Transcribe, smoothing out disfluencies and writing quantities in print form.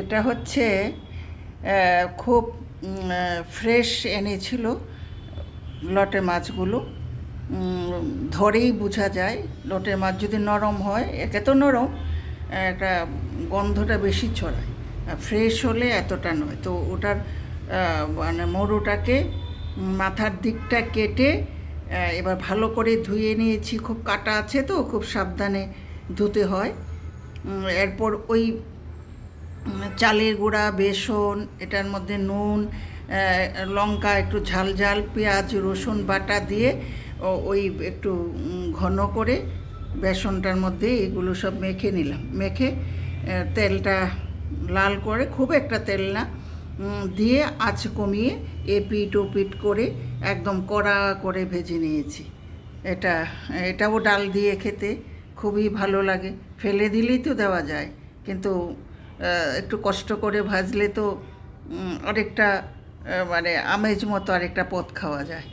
এটা হচ্ছে খুব ফ্রেশ এনেছিল লটে মাছগুলো। ধরেই বোঝা যায় লটে মাছ যদি নরম হয়, একে তো নরম, একটা গন্ধটা বেশি ছড়ায়। ফ্রেশ হলে এতটা নয়। তো ওটার মানে মরুটাকে মাথার দিকটা কেটে এবার ভালো করে ধুয়ে নিয়েছি। খুব কাটা আছে তো খুব সাবধানে ধুতে হয়। এরপর ওই চালের গুঁড়া, বেসন, এটার মধ্যে নুন, লঙ্কা, একটু ঝাল ঝাল, পেঁয়াজ রসুন বাটা দিয়ে ওই একটু ঘন করে বেসনটার মধ্যে এগুলো সব মেখে নিলাম। মেখে তেলটা লাল করে, খুব একটা তেল না, দিয়ে আঁচ কমিয়ে এপিট ওপিট করে একদম কড়া করে ভেজে নিয়েছি। এটাও ডাল দিয়ে খেতে খুবই ভালো লাগে। ফেলে দিলেই তো দেওয়া যায়, কিন্তু একটু কষ্ট করে ভাজলে তো আরেকটা মানে আমেজ মতো আরেকটা পদ খাওয়া যায়।